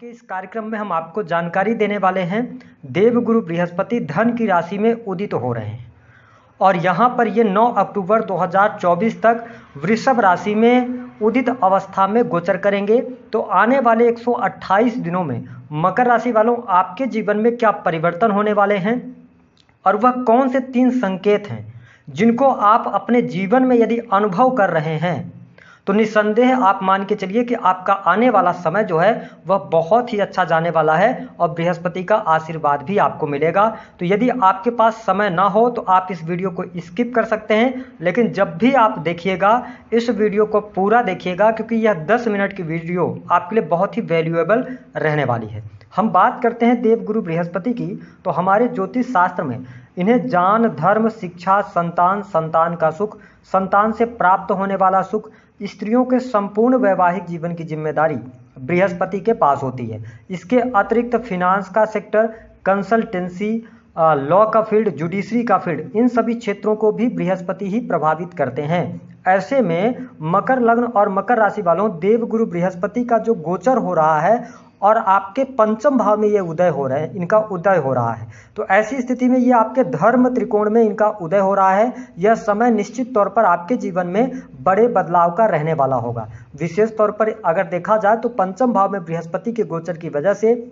के इस कार्यक्रम में हम आपको जानकारी देने वाले हैं देवगुरु बृहस्पति धन की राशि में उदित हो रहे हैं और यहाँ पर ये 9 अक्टूबर 2024 तक वृषभ राशि में उदित अवस्था में गोचर करेंगे। तो आने वाले 128 दिनों में मकर राशि वालों आपके जीवन में क्या परिवर्तन होने वाले हैं और वह कौन से 3 संकेत हैं जिनको आप अपने जीवन में यदि अनुभव कर रहे हैं तो निस्संदेह आप मान के चलिए कि आपका आने वाला समय जो है वह बहुत ही अच्छा जाने वाला है और बृहस्पति का आशीर्वाद भी आपको मिलेगा। तो यदि आपके पास समय ना हो तो आप इस वीडियो को स्किप कर सकते हैं, लेकिन जब भी आप देखिएगा इस वीडियो को पूरा देखिएगा क्योंकि यह 10 मिनट की वीडियो आपके लिए बहुत ही वैल्यूएबल रहने वाली है। हम बात करते हैं देवगुरु बृहस्पति की, तो हमारे ज्योतिष शास्त्र में इन्हें ज्ञान, धर्म, शिक्षा, संतान, संतान का सुख, संतान से प्राप्त होने वाला सुख, स्त्रियों के संपूर्ण वैवाहिक जीवन की जिम्मेदारी बृहस्पति के पास होती है। इसके अतिरिक्त फिनांस का सेक्टर, कंसल्टेंसी, लॉ का फील्ड, जुडिशरी का फील्ड, इन सभी क्षेत्रों को भी बृहस्पति ही प्रभावित करते हैं। ऐसे में मकर लग्न और मकर राशि वालों देवगुरु बृहस्पति का जो गोचर हो रहा है और आपके पंचम भाव में ये उदय हो रहे हैं, इनका उदय हो रहा है, तो ऐसी स्थिति में ये आपके धर्म त्रिकोण में इनका उदय हो रहा है। यह समय निश्चित तौर पर आपके जीवन में बड़े बदलाव का रहने वाला होगा। विशेष तौर पर अगर देखा जाए तो पंचम भाव में बृहस्पति के गोचर की वजह से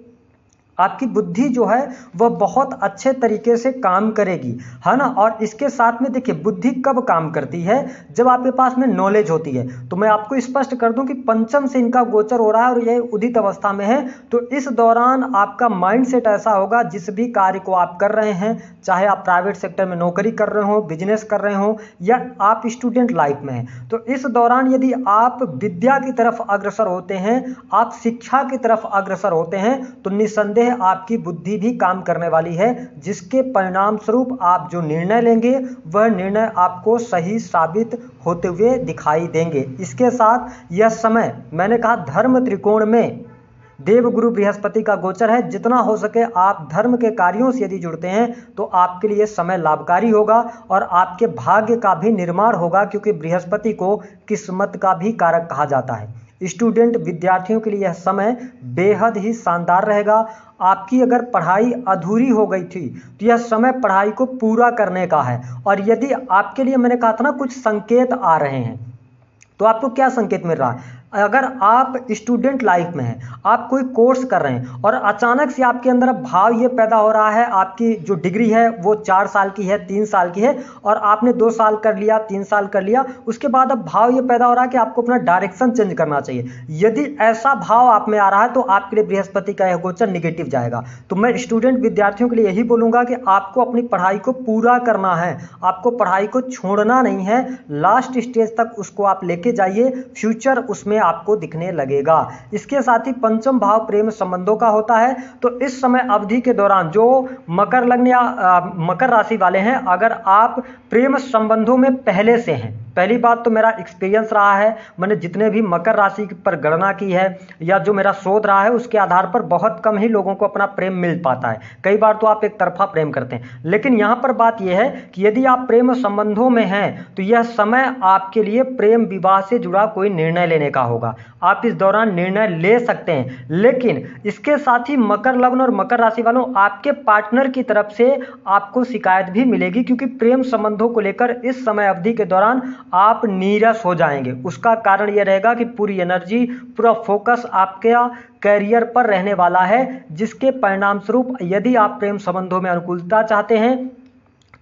आपकी बुद्धि जो है वह बहुत अच्छे तरीके से काम करेगी, है ना। और इसके साथ में देखिए बुद्धि कब काम करती है, जब आपके पास में नॉलेज होती है। तो मैं आपको स्पष्ट कर दूं कि पंचम से इनका गोचर हो रहा है और यह उदित अवस्था में है, तो इस दौरान आपका माइंडसेट ऐसा होगा जिस भी कार्य को आप कर रहे हैं, चाहे आप प्राइवेट सेक्टर में नौकरी कर रहे हो, बिजनेस कर रहे हो या आप स्टूडेंट लाइफ में हैं, तो इस दौरान यदि आप विद्या की तरफ अग्रसर होते हैं, आप शिक्षा की तरफ अग्रसर होते हैं, तो निस्संदेह आपकी बुद्धि भी काम करने वाली है, जिसके परिणाम स्वरूप आप जो निर्णय लेंगे वह निर्णय आपको सही साबित होते हुए दिखाई देंगे। इसके साथ यह समय मैंने कहा धर्म त्रिकोण में देवगुरु बृहस्पति का गोचर है। जितना हो सके आप धर्म के कार्यों से यदि जुड़ते हैं तो आपके लिए समय लाभकारी होगा और आपके भाग्य का भी निर्माण होगा, क्योंकि बृहस्पति को किस्मत का भी कारक कहा जाता है। स्टूडेंट विद्यार्थियों के लिए यह समय बेहद ही शानदार रहेगा। आपकी अगर पढ़ाई अधूरी हो गई थी तो यह समय पढ़ाई को पूरा करने का है। और यदि आपके लिए मैंने कहा था ना कुछ संकेत आ रहे हैं, तो आपको क्या संकेत मिल रहा है? अगर आप स्टूडेंट लाइफ में हैं, आप कोई कोर्स कर रहे हैं और अचानक से आपके अंदर भाव ये पैदा हो रहा है, आपकी जो डिग्री है वो 4 साल की है, 3 साल की है और आपने 2 साल कर लिया, 3 साल कर लिया, उसके बाद अब भाव ये पैदा हो रहा है कि आपको अपना डायरेक्शन चेंज करना चाहिए। यदि ऐसा भाव आप में आ रहा है तो आपके लिए बृहस्पति का यह गोचर निगेटिव जाएगा। तो मैं स्टूडेंट विद्यार्थियों के लिए यही बोलूँगा कि आपको अपनी पढ़ाई को पूरा करना है, आपको पढ़ाई को छोड़ना नहीं है, लास्ट स्टेज तक उसको आप लेके जाइए, फ्यूचर उसमें आपको दिखने लगेगा। इसके साथ ही पंचम भाव प्रेम संबंधों का होता है। तो इस समय अवधि के दौरान जो मकर लग्न या मकर राशि वाले हैं, अगर आप प्रेम संबंधों में पहले से हैं, पहली बात तो मेरा एक्सपीरियंस रहा है, मैंने जितने भी मकर राशि पर गणना की है या जो मेरा शोध रहा है उसके आधार पर बहुत कम ही लोगों को अपना प्रेम मिल पाता है। कई बार तो आप एक तरफा प्रेम करते हैं, लेकिन यहाँ पर बात यह है कि यदि आप प्रेम संबंधों में हैं तो यह समय आपके लिए प्रेम विवाह से जुड़ा कोई निर्णय लेने का होगा। आप इस दौरान निर्णय ले सकते हैं, लेकिन इसके साथ ही मकर लग्न और मकर राशि वालों आपके पार्टनर की तरफ से आपको शिकायत भी मिलेगी, क्योंकि प्रेम संबंधों को लेकर इस समय अवधि के दौरान आप नीरस हो जाएंगे। उसका कारण यह रहेगा कि पूरी एनर्जी, पूरा फोकस आपके कैरियर पर रहने वाला है, जिसके परिणाम स्वरूप यदि आप प्रेम संबंधों में अनुकूलता चाहते हैं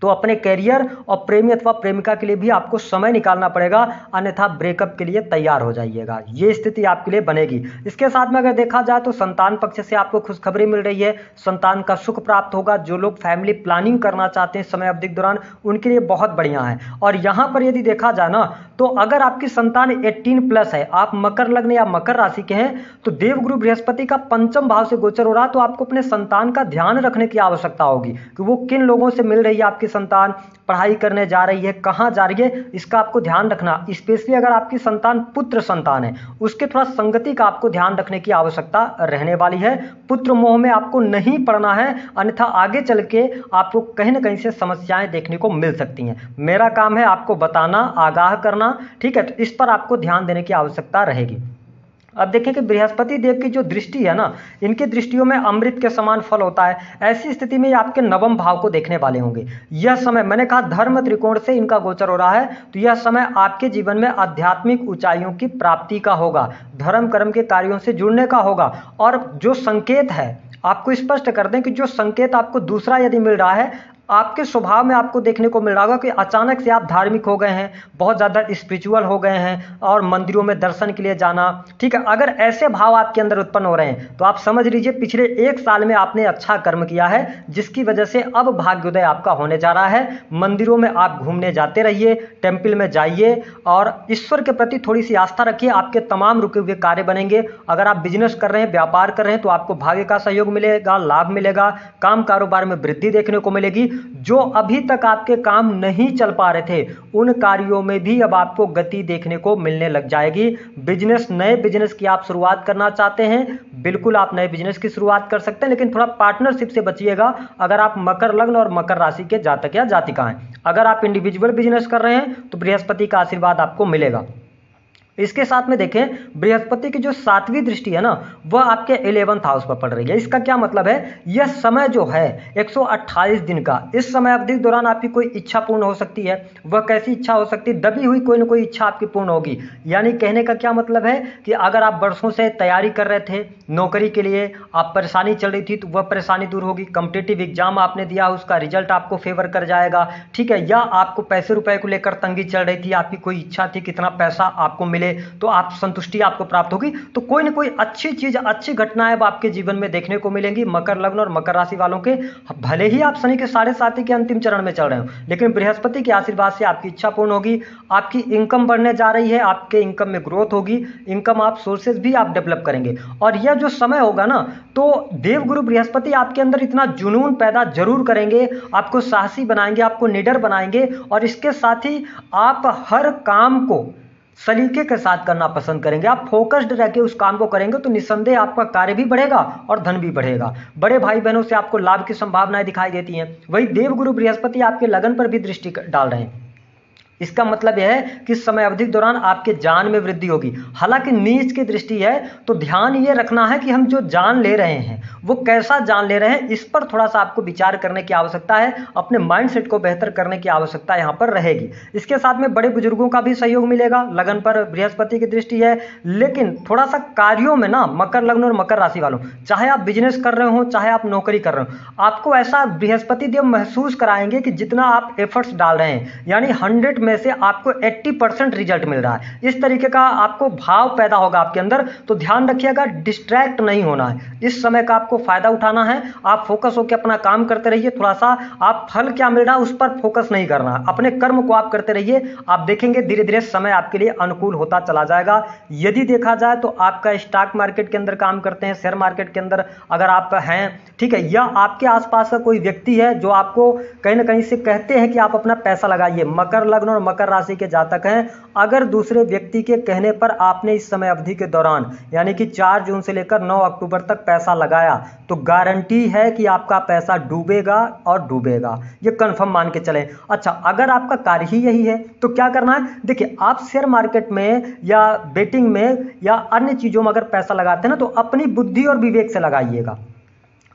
तो अपने कैरियर और प्रेमी अथवा प्रेमिका के लिए भी आपको समय निकालना पड़ेगा, अन्यथा ब्रेकअप के लिए तैयार हो जाइएगा। ये स्थिति आपके लिए बनेगी। इसके साथ में अगर देखा जाए तो संतान पक्ष से आपको खुशखबरी मिल रही है, संतान का सुख प्राप्त होगा। जो लोग फैमिली प्लानिंग करना चाहते हैं समय अवधि के दौरान, उनके लिए बहुत बढ़िया है। और यहाँ पर यदि देखा जाए ना, तो अगर आपकी संतान 18+ है, आप मकर लग्न या मकर राशि के हैं, तो देवगुरु बृहस्पति का पंचम भाव से गोचर हो रहा, तो आपको अपने संतान का ध्यान रखने की आवश्यकता होगी कि वो किन लोगों से मिल रही है, आपकी संतान पढ़ाई करने जा रही है, कहाँ जा रही है, इसका आपको ध्यान रखना। स्पेशली अगर आपकी संतान पुत्र संतान है, उसके थोड़ा संगति का आपको ध्यान रखने की आवश्यकता रहने वाली है। पुत्र मोह में आपको नहीं पड़ना है, अन्यथा आगे चल के आपको कहीं ना कहीं से समस्याएं देखने को मिल सकती हैं। मेरा काम है आपको बताना, आगाह करना, ठीक है, तो इस पर आपको ध्यान देने की आवश्यकता रहेगी। अब देखें कि बृहस्पति देव की जो दृष्टि है ना, इनकी दृष्टियों में अमृत के समान फल होता है। ऐसी स्थिति में ये आपके नवम भाव को देखने वाले होंगे। यह समय, मैंने कहा धर्म त्रिकोण से इनका गोचर हो रहा है, तो यह समय आपके जीवन में आध्यात्मिक ऊंचाइयों की प्राप्ति का होगा, धर्म कर्म के कार्यों से जुड़ने का होगा। और जो संकेत है, आपको स्पष्ट कर दें कि जो संकेत आपको दूसरा यदि मिल रहा है, आपके स्वभाव में आपको देखने को मिल रहा होगा कि अचानक से आप धार्मिक हो गए हैं, बहुत ज़्यादा स्पिरिचुअल हो गए हैं और मंदिरों में दर्शन के लिए जाना, ठीक है। अगर ऐसे भाव आपके अंदर उत्पन्न हो रहे हैं तो आप समझ लीजिए पिछले 1 साल में आपने अच्छा कर्म किया है, जिसकी वजह से अब भाग्योदय आपका होने जा रहा है। मंदिरों में आप घूमने जाते रहिए, टेम्पल में जाइए और ईश्वर के प्रति थोड़ी सी आस्था रखिए, आपके तमाम रुके हुए कार्य बनेंगे। अगर आप बिजनेस कर रहे हैं, व्यापार कर रहे हैं, तो आपको भाग्य का सहयोग मिलेगा, लाभ मिलेगा, काम कारोबार में वृद्धि देखने को मिलेगी। जो अभी तक आपके काम नहीं चल पा रहे थे, उन कार्यों में भी अब आपको गति देखने को मिलने लग जाएगी। बिजनेस, नए बिजनेस की आप शुरुआत करना चाहते हैं, बिल्कुल आप नए बिजनेस की शुरुआत कर सकते हैं, लेकिन थोड़ा पार्टनरशिप से बचिएगा अगर आप मकर लग्न और मकर राशि के जातक या जातिका हैं। अगर आप इंडिविजुअल बिजनेस कर रहे हैं तो बृहस्पति का आशीर्वाद आपको मिलेगा। इसके साथ में देखें, बृहस्पति की जो 7वीं दृष्टि है ना, वह आपके 11th हाउस पर पड़ रही है। इसका क्या मतलब है, यह समय जो है 128 दिन का, इस समय अवधि के दौरान आपकी कोई इच्छा पूर्ण हो सकती है। वह कैसी इच्छा हो सकती है, दबी हुई कोई ना कोई इच्छा आपकी पूर्ण होगी। यानी कहने का क्या मतलब है कि अगर आप वर्षों से तैयारी कर रहे थे नौकरी के लिए, आप परेशानी चल रही थी, तो वह परेशानी दूर होगी। कॉम्पिटिटिव एग्जाम आपने दिया, उसका रिजल्ट आपको फेवर कर जाएगा, ठीक है। या आपको पैसे रुपए को लेकर तंगी चल रही थी, आपकी कोई इच्छा थी कितना पैसा आपको मिले, तो आप संतुष्टि आपको प्राप्त होगी। तो कोई ना कोई अच्छी चीज, अच्छी घटनाएं अब आपके जीवन में देखने को मिलेंगी। मकर लग्न और मकर राशि वालों के, भले ही आप शनि के 7.5 के अंतिम चरण में चल रहे हो, लेकिन बृहस्पति के आशीर्वाद से आपकी इच्छा पूर्ण होगी। आपकी इनकम बढ़ने जा रही है, आपके इनकम में ग्रोथ होगी, इनकम आप सोर्सेज भी आप डेवलप करेंगे। और यह जो समय होगा ना, तो देवगुरु बृहस्पति आपके अंदर इतना जुनून पैदा जरूर करेंगे, आपको साहसी बनाएंगे, आपको निडर बनाएंगे। और इसके साथ ही आप हर काम को सलीके के साथ करना पसंद करेंगे। आप फोकस्ड रह के उस काम को करेंगे तो निस्संदेह आपका कार्य भी बढ़ेगा और धन भी बढ़ेगा। बड़े भाई बहनों से आपको लाभ की संभावनाएं दिखाई देती हैं। वही देवगुरु बृहस्पति आपके लगन पर भी दृष्टि डाल रहे हैं। इसका मतलब यह है कि समय अवधि के दौरान आपके जान में वृद्धि होगी। हालांकि नीच की दृष्टि है, तो ध्यान ये रखना है कि हम जो जान ले रहे हैं वो कैसा जान ले रहे हैं, इस पर थोड़ा सा आपको विचार करने की आवश्यकता है। अपने माइंडसेट को बेहतर करने की आवश्यकता यहाँ पर रहेगी। इसके साथ में बड़े बुजुर्गों का भी सहयोग मिलेगा। लगन पर बृहस्पति की दृष्टि है, लेकिन थोड़ा सा कार्यों में ना, मकर लग्न और मकर राशि वालों, चाहे आप बिजनेस कर रहे हो, चाहे आप नौकरी कर रहे हो, आपको ऐसा बृहस्पति देव महसूस कराएंगे कि जितना आप एफर्ट्स डाल रहे हैं, यानी 100 में से आपको 80% रिजल्ट मिल रहा है। इस तरीके का आपको भाव पैदा होगा आपके अंदर। तो ध्यान रखिएगा, डिस्ट्रैक्ट नहीं होना है, इस समय का आपको फायदा उठाना है। आप फोकस होकर अपना काम करते रहिए। थोड़ा सा आप फल क्या मिल रहा है उस पर फोकस नहीं करना है, अपने कर्म को आप करते रहिए। आप देखेंगे धीरे धीरे समय आपके लिए अनुकूल होता चला जाएगा। यदि देखा जाए तो आपका स्टॉक मार्केट के अंदर काम करते हैं, शेयर मार्केट के अंदर अगर आप हैं, ठीक है, या आपके आसपास का कोई व्यक्ति है जो आपको कहीं ना कहीं से कहते हैं कि आप अपना पैसा लगाइए, मकर लग्न और मकर राशि के जातक हैं, अगर दूसरे व्यक्ति के कहने पर आपने इस समय अवधि के दौरान यानी कि 4 जून से लेकर 9 अक्टूबर तक पैसा लगाया, तो गारंटी है कि आपका पैसा डूबेगा और डूबेगा, ये कंफर्म मान के चलें। अच्छा, अगर आपका कार्य ही यही है तो क्या करना है, देखिए, आप शेयर मार्केट में या बेटिंग में या अन्य चीजों में अगर पैसा लगाते हैं ना, तो अपनी बुद्धि और विवेक से लगाइएगा।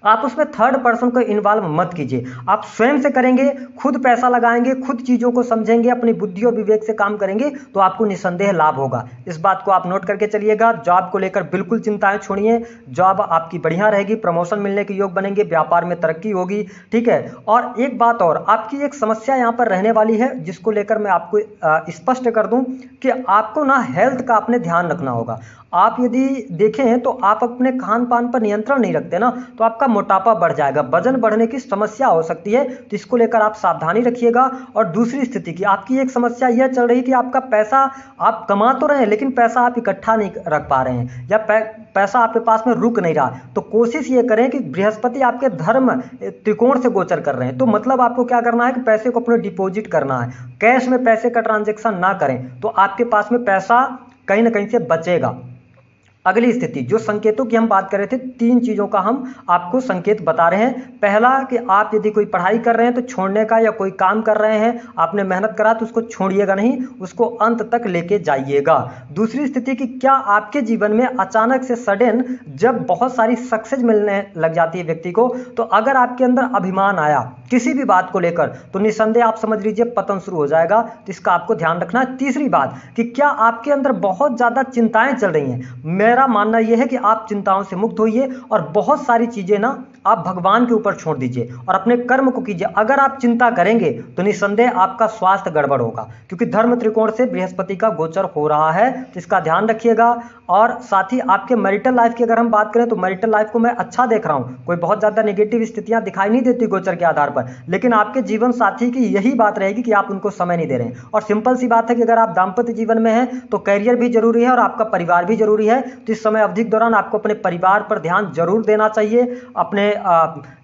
आप उसमें थर्ड पर्सन को इन्वॉल्व मत कीजिए। आप स्वयं से करेंगे, खुद पैसा लगाएंगे, खुद चीज़ों को समझेंगे, अपनी बुद्धि और विवेक से काम करेंगे, तो आपको निस्संदेह लाभ होगा। इस बात को आप नोट करके चलिएगा। जॉब को लेकर बिल्कुल चिंताएं छोड़िए, जॉब आपकी बढ़िया रहेगी, प्रमोशन मिलने के योग बनेंगे, व्यापार में तरक्की होगी, ठीक है। और एक बात और, आपकी एक समस्या यहाँ पर रहने वाली है, जिसको लेकर मैं आपको स्पष्ट कर दूं कि आपको ना हेल्थ का अपने ध्यान रखना होगा। आप यदि देखें तो आप अपने खान पान पर नियंत्रण नहीं रखते ना, तो आपका मोटापा बढ़ जाएगा, वजन बढ़ने की समस्या हो सकती है। तो इसको लेकर आप सावधानी रखिएगा। और दूसरी स्थिति की आपकी एक समस्या यह चल रही कि आपका पैसा आप कमा तो रहे हैं, लेकिन पैसा आप इकट्ठा नहीं रख पा रहे हैं, या पैसा आपके पास में रुक नहीं रहा। तो कोशिश ये करें कि बृहस्पति आपके धर्म त्रिकोण से गोचर कर रहे हैं, तो मतलब आपको क्या करना है कि पैसे को अपने डिपॉजिट करना है, कैश में पैसे का ट्रांजेक्शन ना करें, तो आपके पास में पैसा कहीं ना कहीं से बचेगा। अगली स्थिति, जो संकेतों की हम बात कर रहे थे, 3 चीज़ों का हम आपको संकेत बता रहे हैं। पहला कि आप यदि कोई पढ़ाई कर रहे हैं तो छोड़ने का, या कोई काम कर रहे हैं आपने मेहनत करा तो उसको छोड़िएगा नहीं, उसको अंत तक लेके जाइएगा। दूसरी स्थिति कि क्या आपके जीवन में अचानक से सडन जब बहुत सारी सक्सेस मिलने लग जाती है व्यक्ति को, तो अगर आपके अंदर अभिमान आया किसी भी बात को लेकर तो निसंदेह आप समझ लीजिए पतन शुरू हो जाएगा, तो इसका आपको ध्यान रखना है। तीसरी बात कि क्या आपके अंदर बहुत ज़्यादा चिंताएं चल रही हैं, मेरा मानना यह है कि आप चिंताओं से मुक्त होइए और बहुत सारी चीजें ना आप भगवान के ऊपर छोड़ दीजिए और अपने कर्म को कीजिए। अगर आप चिंता करेंगे तो निसंदेह आपका स्वास्थ्य गड़बड़ होगा, क्योंकि धर्म त्रिकोण से बृहस्पति का गोचर हो रहा है, तो इसका ध्यान रखिएगा। और साथ ही आपके मैरिटल लाइफ की अगर हम बात करें तो मैरिटल लाइफ को मैं अच्छा देख रहा हूं, कोई बहुत ज्यादा नेगेटिव स्थितियां दिखाई नहीं देती गोचर के आधार पर, लेकिन आपके जीवन साथी की यही बात रहेगी कि आप उनको समय नहीं दे रहे हैं। और सिंपल सी बात है कि अगर आप दाम्पत्य जीवन में हैं तो कैरियर भी जरूरी है और आपका परिवार भी जरूरी है, तो इस समय अवधि के दौरान आपको अपने परिवार पर ध्यान जरूर देना चाहिए, अपने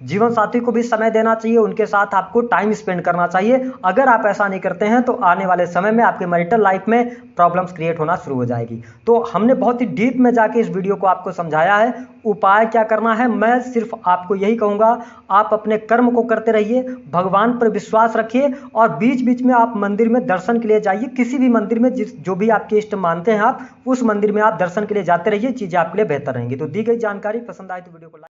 जीवन साथी को भी समय देना चाहिए, उनके साथ आपको टाइम स्पेंड करना चाहिए। अगर आप ऐसा नहीं करते हैं तो आने वाले समय में आपके मैरिटल लाइफ में प्रॉब्लम्स क्रिएट होना शुरू हो जाएगी। तो हमने बहुत ही डीप में जाके इस वीडियो को आपको समझाया है, उपाय क्या करना है। मैं सिर्फ आपको यही कहूंगा, आप अपने कर्म को करते रहिए, भगवान पर विश्वास रखिए और बीच बीच में आप मंदिर में दर्शन के लिए जाइए। किसी भी मंदिर में जो भी आपके इष्ट मानते हैं आप, उस मंदिर में आप दर्शन के लिए जाते रहिए, चीजें आपके लिए बेहतर रहेंगी। तो दी गई जानकारी पसंद आए तो वीडियो को लाइक